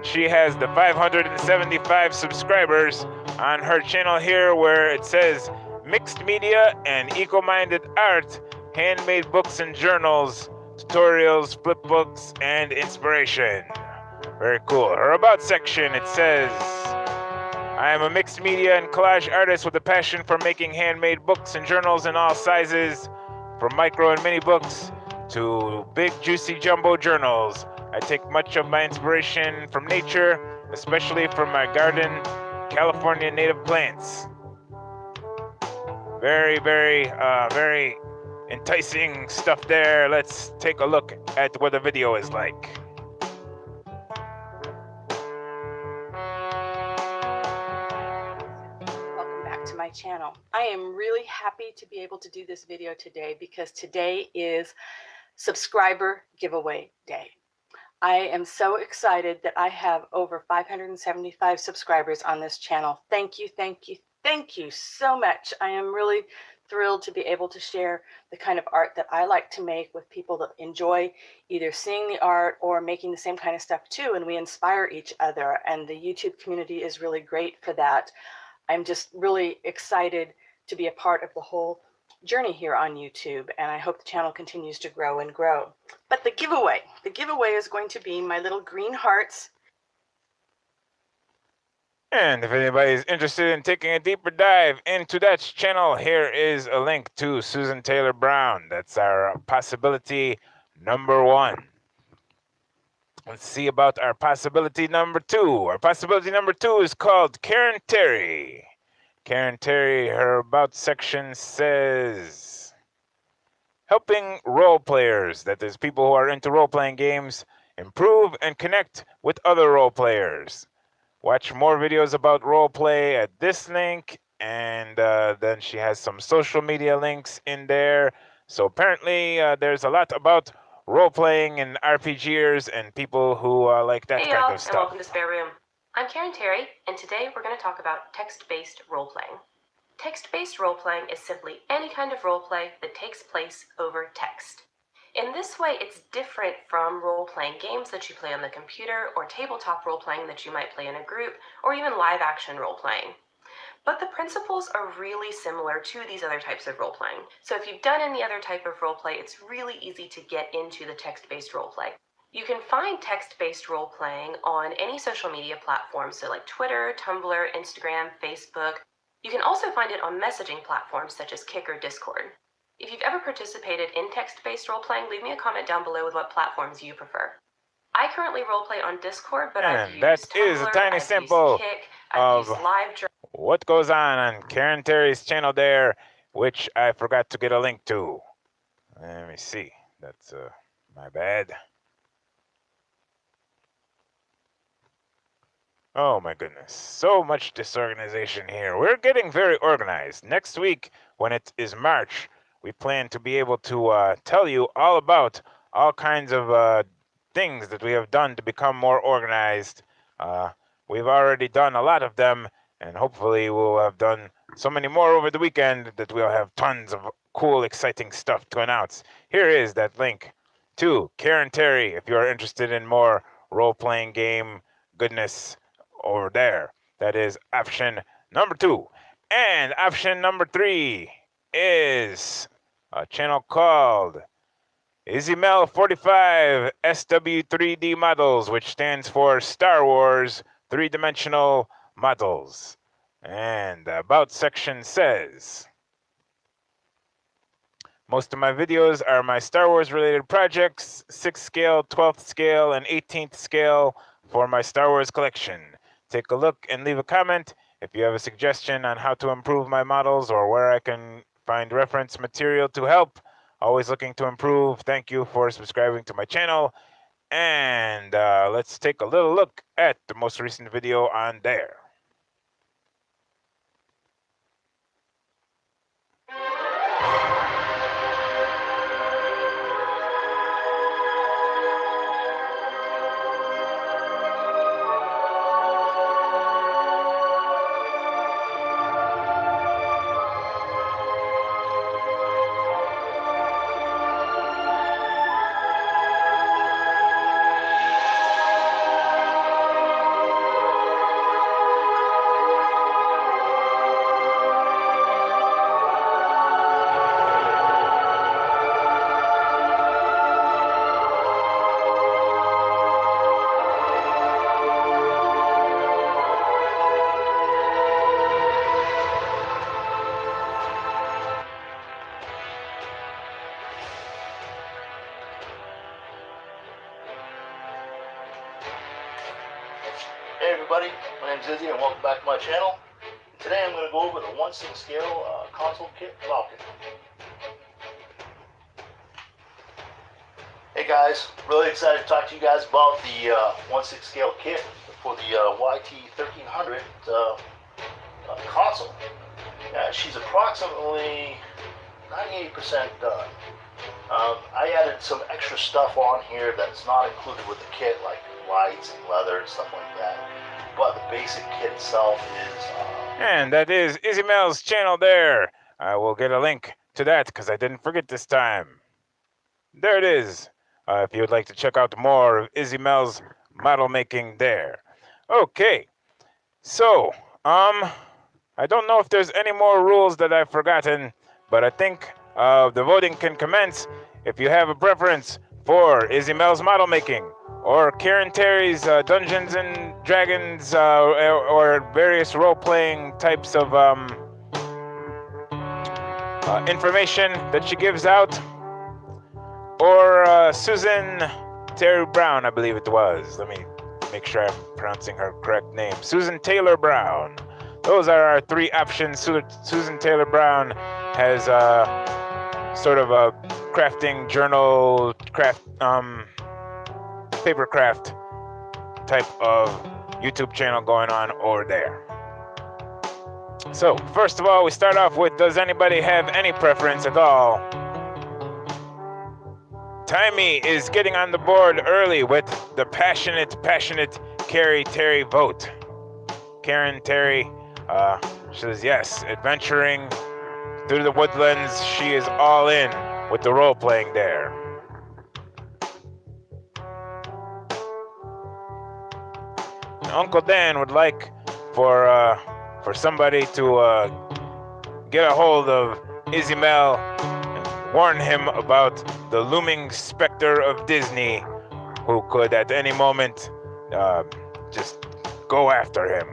She has the 575 subscribers on her channel here where it says mixed media and eco-minded art, handmade books and journals, tutorials, flip books, and inspiration. Very cool. Her about section, it says, I am a mixed media and collage artist with a passion for making handmade books and journals in all sizes, from micro and mini books to big juicy jumbo journals. I take much of my inspiration from nature, especially from my garden, California native plants. Very, very enticing stuff there. Let's take a look at what the video is like. Welcome back to my channel. I am really happy to be able to do this video today because today is subscriber giveaway day. I am so excited that I have over 575 subscribers on this channel. Thank you, thank you, thank you so much. I am really thrilled to be able to share the kind of art that I like to make with people that enjoy either seeing the art or making the same kind of stuff too, and we inspire each other, and the YouTube community is really great for that. I'm just really excited to be a part of the whole journey here on YouTube, and I hope the channel continues to grow and grow. But the giveaway is going to be my little green hearts. And if anybody's interested in taking a deeper dive into that channel, here is a link to Susan Taylor Brown. That's our possibility number 1. Let's see about our possibility number 2. Our possibility number 2 is called Karen Terry. Karen Terry, her about section says, helping role players, that is people who are into role-playing games, improve and connect with other role players. Watch more videos about roleplay at this link, and then she has some social media links in there. So apparently there's a lot about role-playing and RPGers and people who like that kind of and stuff. welcome to Spare Room. I'm Karen Terry, and today we're going to talk about text-based role-playing. Text-based role-playing is simply any kind of role-play that takes place over text. In this way, it's different from role-playing games that you play on the computer or tabletop role-playing that you might play in a group or even live-action role-playing. But the principles are really similar to these other types of role-playing. So if you've done any other type of role-play, it's really easy to get into the text-based role-play. You can find text-based role-playing on any social media platform, so like Twitter, Tumblr, Instagram, Facebook. You can also find it on messaging platforms such as Kik or Discord. If you've ever participated in text-based role-playing, leave me a comment down below with what platforms you prefer. I currently role-play on Discord, but I've used that Tumblr, is a tiny I've sample used Kik, I've of used LiveJournal. what goes on Karen Terry's channel there, which I forgot to get a link to. Let me see. That's my bad. Oh my goodness, so much disorganization here. We're getting very organized. Next week, when it is March, we plan to be able to tell you all about all kinds of things that we have done to become more organized. We've already done a lot of them, and hopefully we'll have done so many more over the weekend that we'll have tons of cool, exciting stuff to announce. Here is that link to Karen Terry if you're interested in more role-playing game goodness over there. That is option number 2. And option number 3 is a channel called IzzyMel45 SW3D Models, which stands for Star Wars 3-dimensional models. And the About section says, most of my videos are my Star Wars related projects, 6th scale, 12th scale, and 18th scale for my Star Wars collection. Take a look and leave a comment if you have a suggestion on how to improve my models or where I can find reference material to help. Always looking to improve. Thank you for subscribing to my channel. And let's take a little look at the most recent video on there. My name's Izzy and welcome back to my channel. Today I'm going to go over the 1/6 scale console kit Falcon. Hey guys, really excited to talk to you guys about the 1/6 scale kit for the YT1300 console. She's approximately 98% done. I added some extra stuff on here that's not included with the kit, like lights and leather and stuff like that. But the basic kit itself is... And that is Izzy Mel's channel there. I will get a link to that because I didn't forget this time. There it is. If you would like to check out more of Izzy Mel's model making there. Okay. So, I don't know if there's any more rules that I've forgotten, but I think the voting can commence if you have a preference for Izzy Mel's model making, or Karen Terry's Dungeons and Dragons, or various role-playing types of information that she gives out, or Susan Terry Brown, I believe it was. Let me make sure I'm pronouncing her correct name. Susan Taylor Brown. Those are our three options. Susan Taylor Brown has sort of a crafting journal paper craft type of YouTube channel going on over there. So first of all, we start off with, does anybody have any preference at all? Timey is getting on the board early with the passionate Karen Terry vote. Karen Terry says yes, adventuring through the woodlands. She is all in with the role playing there. Uncle Dan would like for somebody to get a hold of Izzy Mel and warn him about the looming specter of Disney, who could at any moment just go after him.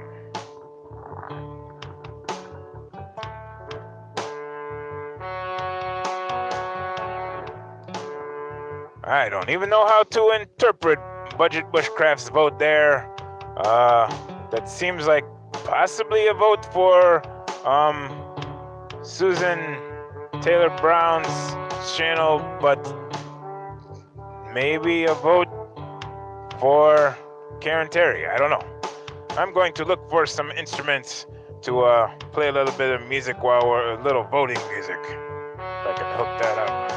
I don't even know how to interpret Budget Bushcraft's vote there. That seems like possibly a vote for Susan Taylor Brown's channel, but maybe a vote for Karen Terry. I don't know. I'm going to look for some instruments to play a little bit of music while we're a little voting music. If I can hook that up.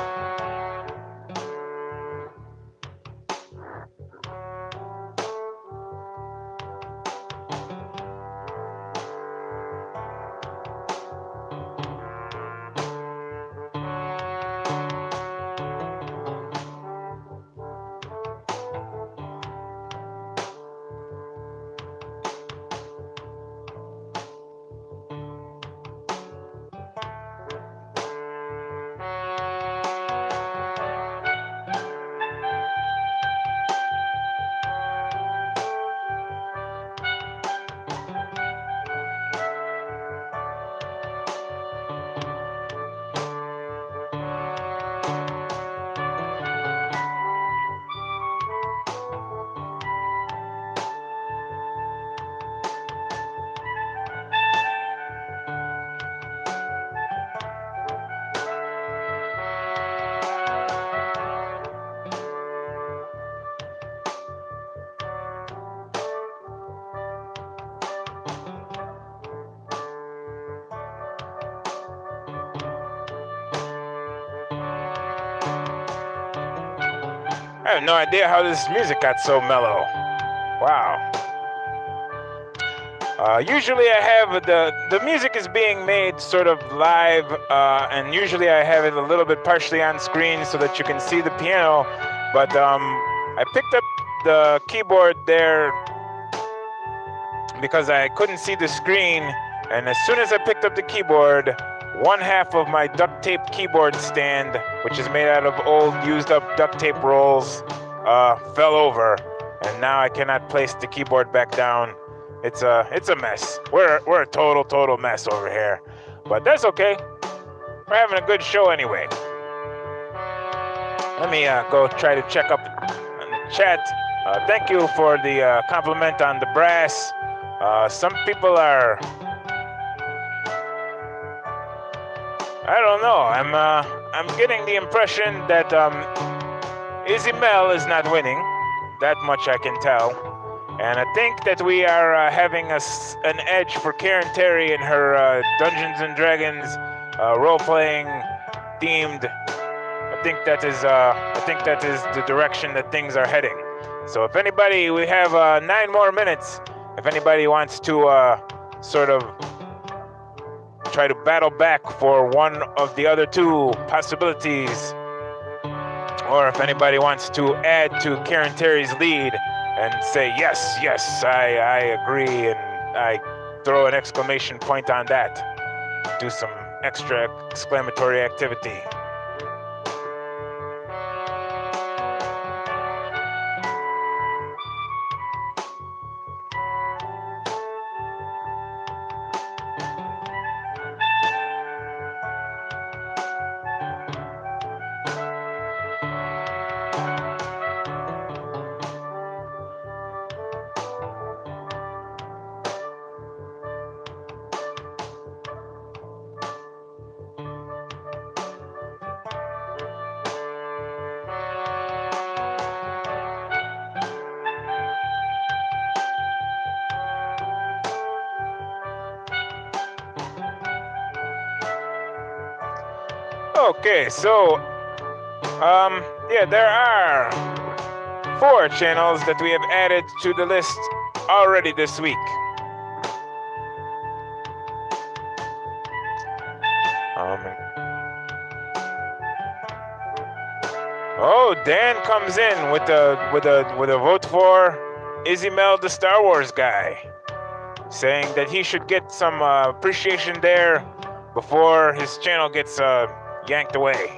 I have no idea how this music got so mellow. Wow. Usually I have the music is being made sort of live, and usually I have it a little bit partially on screen so that you can see the piano, but I picked up the keyboard there because I couldn't see the screen, and as soon as I picked up the keyboard, one half of my duct tape keyboard stand, which is made out of old used up duct tape rolls, fell over, and now I cannot place the keyboard back down. It's a mess. We're a total mess over here, but that's okay. We're having a good show anyway. Let me go try to check up on the chat. Thank you for the compliment on the brass. Some people are, I don't know. I'm getting the impression that Izzy Mel is not winning. That much I can tell. And I think that we are having an edge for Karen Terry in her Dungeons and Dragons role-playing themed. I think that is the direction that things are heading. So if anybody, we have 9 more minutes. If anybody wants to sort of try to battle back for one of the other 2 possibilities, or if anybody wants to add to Karen Terry's lead and say, yes, I agree, and I throw an exclamation point on that, do some extra exclamatory activity. Okay, so, yeah, there are 4 channels that we have added to the list already this week. Oh, Dan comes in with a vote for Izzy Mel, the Star Wars guy, saying that he should get some appreciation there before his channel gets yanked away.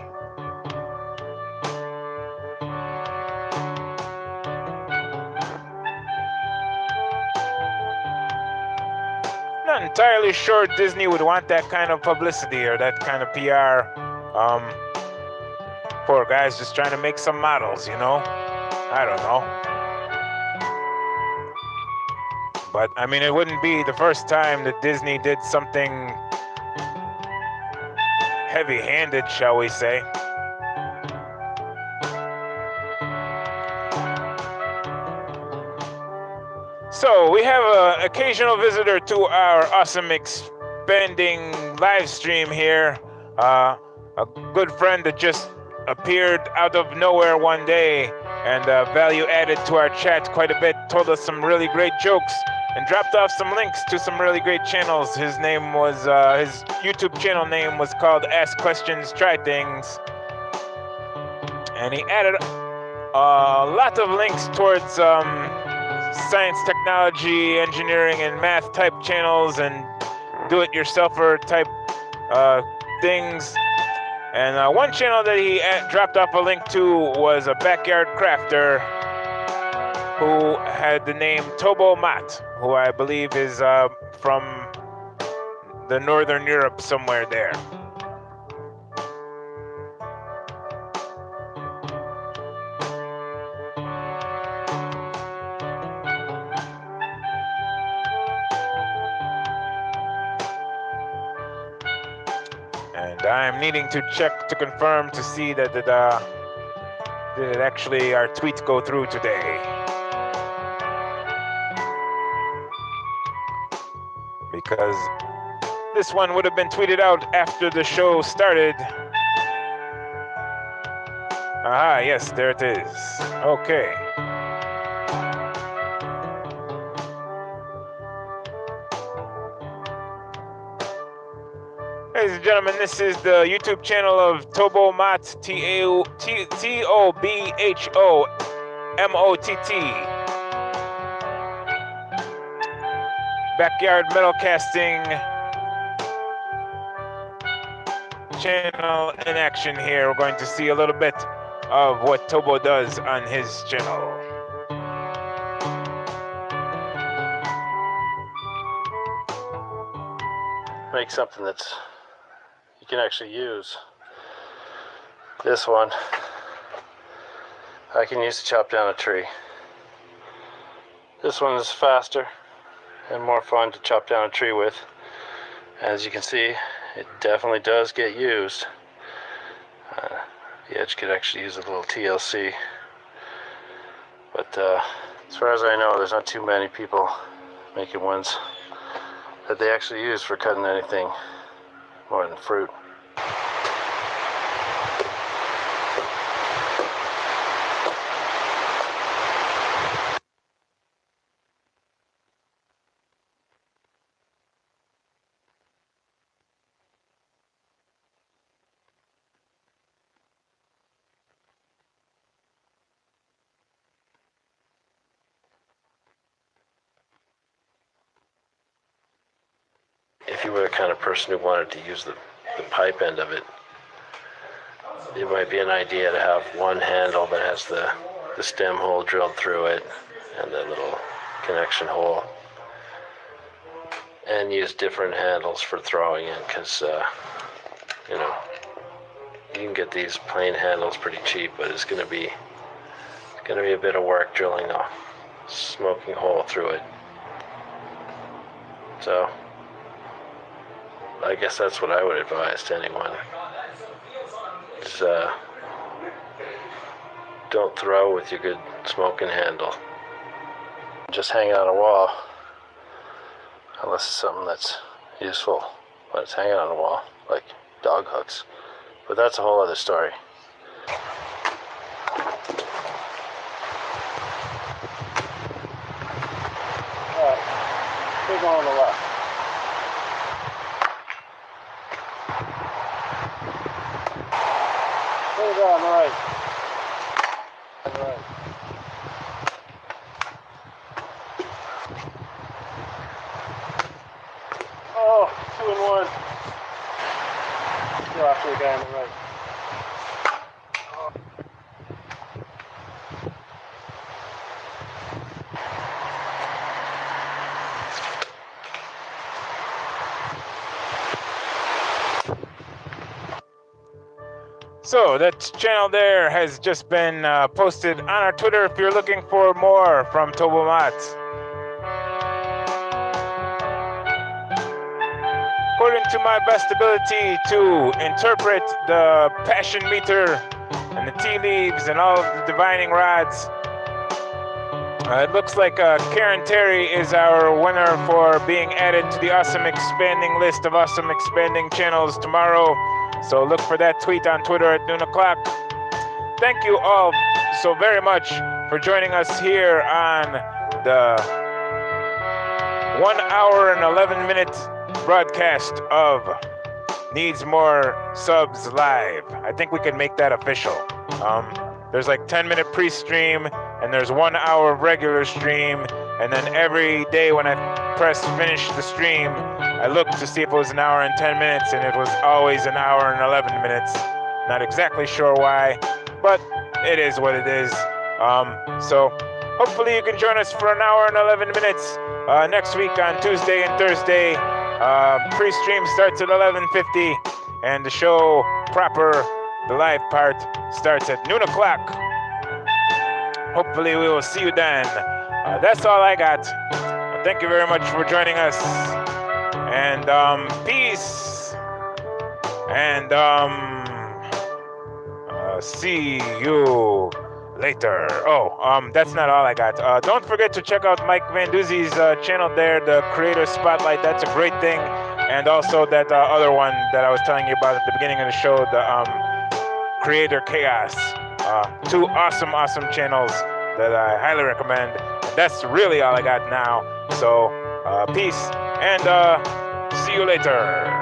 Not entirely sure Disney would want that kind of publicity or that kind of PR. Poor guy's just trying to make some models, you know? I don't know. But, I mean, it wouldn't be the first time that Disney did something heavy-handed, shall we say. So, we have an occasional visitor to our awesome expanding live stream here. A good friend that just appeared out of nowhere one day and value added to our chat quite a bit, told us some really great jokes, and dropped off some links to some really great channels. His name was, his YouTube channel name was called Ask Questions, Try Things. And he added a lot of links towards science, technology, engineering, and math type channels and do-it-yourselfer type things. And one channel that he dropped off a link to was a backyard crafter who had the name Tobo Mat, who I believe is from the Northern Europe somewhere there. And I'm needing to check to confirm to see that did actually our tweets go through today. Because this one would have been tweeted out after the show started. Aha, yes, there it is. Okay. Ladies and gentlemen, this is the YouTube channel of Tobo Mott, TOBHOMOTT. Backyard metal casting channel in action here. We're going to see a little bit of what Tobo does on his channel. Make something that's you can actually use. This one I can use to chop down a tree. This one is faster and more fun to chop down a tree with. As you can see, it definitely does get used. The edge could actually use a little TLC, but as far as I know, there's not too many people making ones that they actually use for cutting anything more than fruit. If you were the kind of person who wanted to use the pipe end of it, it might be an idea to have one handle that has the stem hole drilled through it and the little connection hole, and use different handles for throwing it, because you know, you can get these plain handles pretty cheap, but it's going to be a bit of work drilling a smoking hole through it. So I guess that's what I would advise to anyone. Is don't throw with your good smoking handle. Just hang it on a wall, unless it's something that's useful. But it's hanging on a wall, like dog hooks. But that's a whole other story. Alright, keep going on the left. There you go, on the right. On the right. Oh, 2 and 1. Go after the guy on the right. So that channel there has just been posted on our Twitter if you're looking for more from Tobomat. According to my best ability to interpret the passion meter and the tea leaves and all of the divining rods, it looks like Karen Terry is our winner for being added to the awesome expanding list of awesome expanding channels tomorrow. So look for that tweet on Twitter at noon o'clock. Thank you all so very much for joining us here on the 1 hour and 11 minute broadcast of Needs More Subs Live. I think we can make that official. There's like 10-minute pre-stream, and there's 1 hour of regular stream, and then every day when I press finish the stream, I looked to see if it was 1 hour and 10 minutes, and it was always 1 hour and 11 minutes. Not exactly sure why, but it is what it is. So hopefully you can join us for 1 hour and 11 minutes next week on Tuesday and Thursday. Pre-stream starts at 11:50, and the show proper, the live part, starts at noon o'clock. Hopefully we will see you then. That's all I got. Thank you very much for joining us. And peace. And see you later. Oh, that's not all I got. Don't forget to check out Mike Vanduzzi's channel there, the Creator Spotlight. That's a great thing. And also that other one that I was telling you about at the beginning of the show, the Creator Chaos. 2 awesome channels that I highly recommend. That's really all I got now. So peace and see you later.